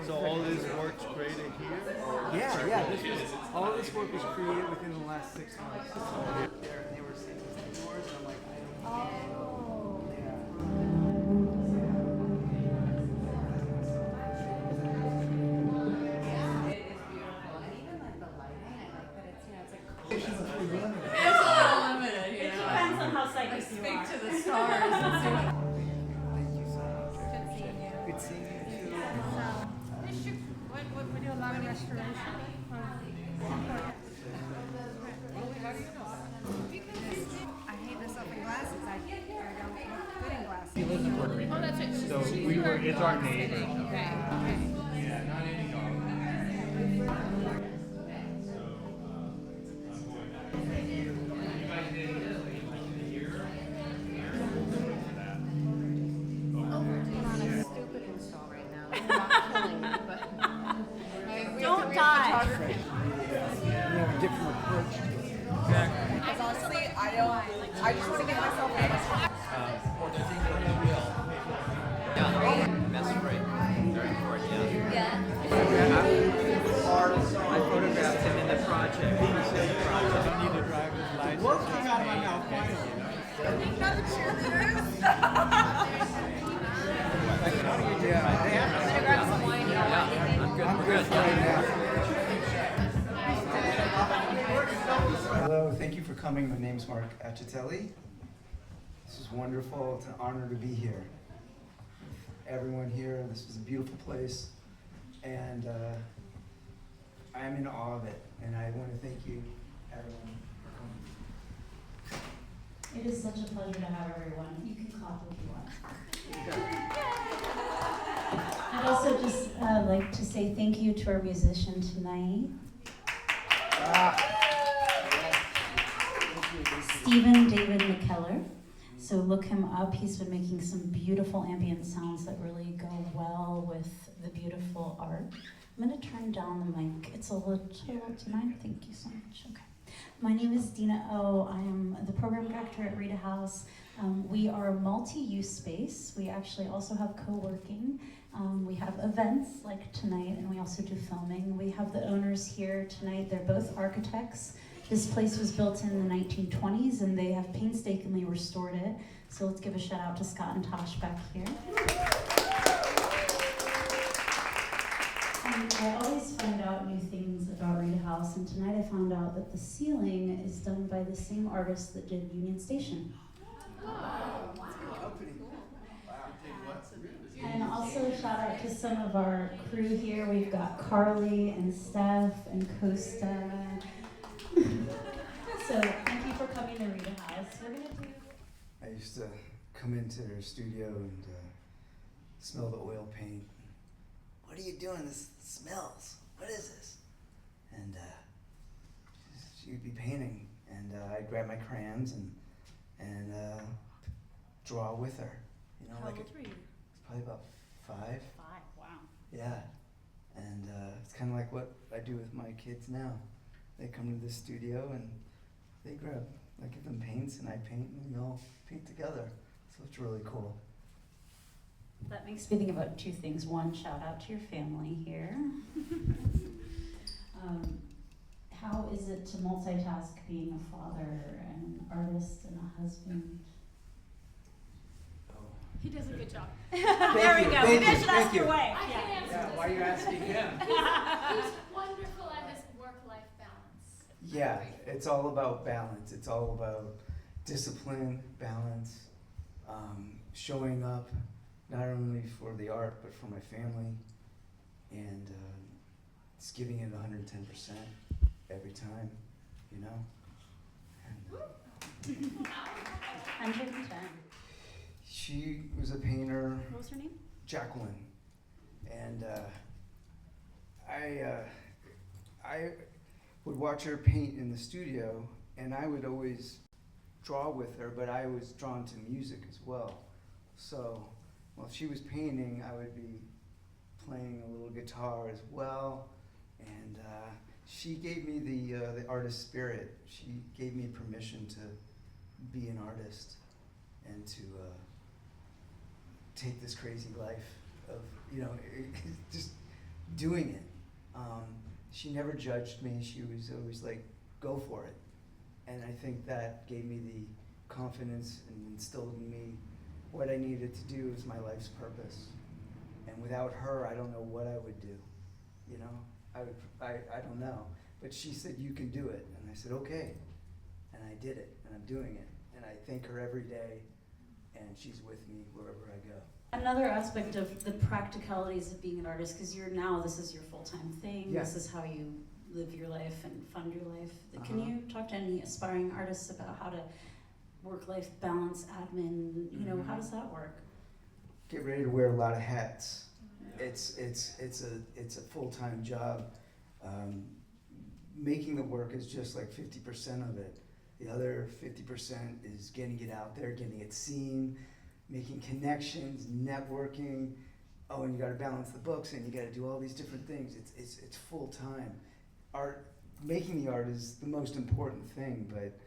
So all this work's created here? Yeah. All this work was created within the last 6 months. So they were saying it's yours, and I'm like, I don't know. Like speak to the stars. Thank you so much. Good seeing you too. We do a lot of restoration. I hate this up in glasses. I don't look good in glasses. He lives in Puerto Rico. Oh, that's right. So it's our neighbor. Okay. Yeah, not any dog. Don't die. Different approach to it. Exactly. Because honestly, I just want to get myself famous. That's right. Very important, yeah. I photographed him in the project. I need a driver's license. Work came out of my mouth finally. I'm good. Hello, thank you for coming. My name's Mark Acetelli. This is wonderful. It's an honor to be here. Everyone here, this is a beautiful place, and I am in awe of it. And I want to thank you, everyone, for coming. It is such a pleasure to have everyone. You can clap if you want. I'd also just like to say thank you to our musician tonight. Stephen David McKellar. So look him up. He's been making some beautiful ambient sounds that really go well with the beautiful art. I'm going to turn down the mic. It's a little, do you mind? Thank you so much. Okay. My name is Dina O. I am the program director at Rita House. We are a multi-use space. We actually also have co-working. We have events like tonight, and we also do filming. We have the owners here tonight. They're both architects. This place was built in the 1920s, and they have painstakingly restored it. So let's give a shout out to Scott and Tosh back here. And I always find out new things about Rita House, and tonight I found out that the ceiling is done by the same artist that did Union Station. And also a shout out to some of our crew here. We've got Carly and Steph and Costa. So thank you for coming to Rita House. We're gonna do. I used to come into their studio and smell the oil paint. What are you doing? This smells. What is this? And she'd be painting, and I'd grab my crayons and draw with her. You know, How like old were you? it's probably about 5. 5, wow. Yeah, and it's kind of like what I do with my kids now. They come to the studio and they grab, I give them paints and I paint, and we all paint together. So it's really cool. That makes me think about 2 things. One, shout out to your family here. How is it to multitask being a father and an artist and a husband? He does a good job. There we go. Maybe I should ask your wife. Yeah, why are you asking him? He's wonderful at his work-life balance. Yeah, it's all about balance. It's all about discipline, balance, showing up, not only for the art, but for my family, and it's giving it 110% every time, you know? And, 110. she was a painter, What was her name? Jacqueline, and I would watch her paint in the studio, and I would always draw with her, but I was drawn to music as well. So while she was painting, I would be playing a little guitar as well, and she gave me the artist spirit. She gave me permission to be an artist and to take this crazy life of, you know, just doing it. She never judged me. She was always like, go for it. And I think that gave me the confidence and instilled in me what I needed to do as my life's purpose. And without her, I don't know what I would do. You know, I don't know. But she said, you can do it. And I said, okay. And I did it, and I'm doing it. And I thank her every day, and she's with me wherever I go. Another aspect of the practicalities of being an artist, because this is your full-time thing, Yeah. This is how you live your life and fund your life. Can Uh-huh. you talk to any aspiring artists about how to work-life balance, admin, how does that work? Get ready to wear a lot of hats. It's a full-time job. Making the work is just like 50% of it. The other 50% is getting it out there, getting it seen, making connections, networking. Oh, and you got to balance the books, and you got to do all these different things. It's full time. Making the art is the most important thing, but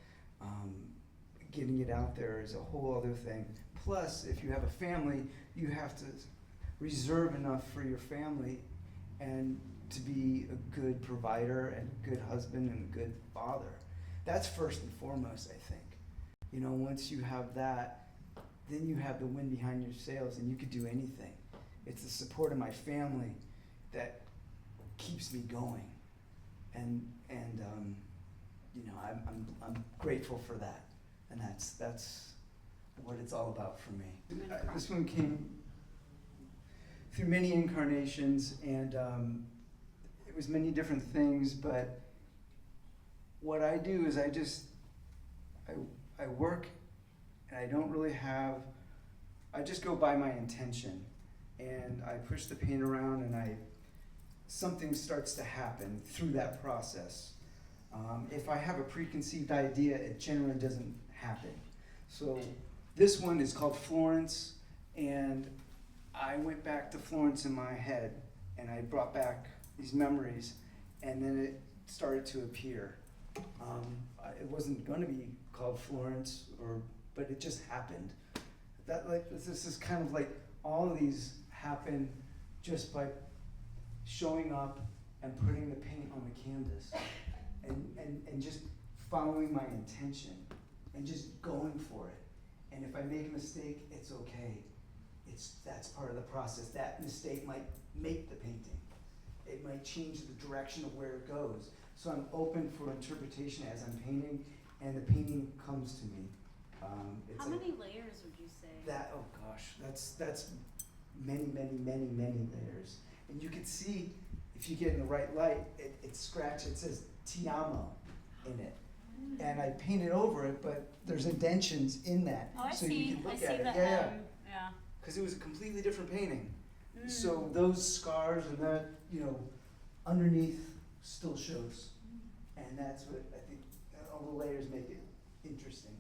getting it out there is a whole other thing. Plus, if you have a family, you have to reserve enough for your family and to be a good provider and a good husband and a good father. That's first and foremost, I think. Once you have that, then you have the wind behind your sails and you could do anything. It's the support of my family that keeps me going. And I'm grateful for that. And that's what it's all about for me. This one came through many incarnations, and it was many different things, but what I do is I work, and I don't really I just go by my intention, and I push the paint around, and something starts to happen through that process. If I have a preconceived idea, it generally doesn't happen. So this one is called Florence, and I went back to Florence in my head, and I brought back these memories, and then it started to appear. It wasn't going to be called Florence, but it just happened. This is kind of like all of these happen just by showing up and putting the paint on the canvas, and just following my intention and just going for it. And if I make a mistake, it's okay. That's part of the process. That mistake might make the painting. It might change the direction of where it goes. So I'm open for interpretation as I'm painting, and the painting comes to me. How many layers would you say? Oh gosh, that's many, many, many, many layers. And you can see, if you get in the right light, it says Ti amo in it. And I painted over it, but there's indentions in that. Oh, I so see. you can look I see at it. the Yeah. yeah. Because it was a completely different painting. So those scars and that, underneath still shows. And that's what I think, all the layers make it interesting.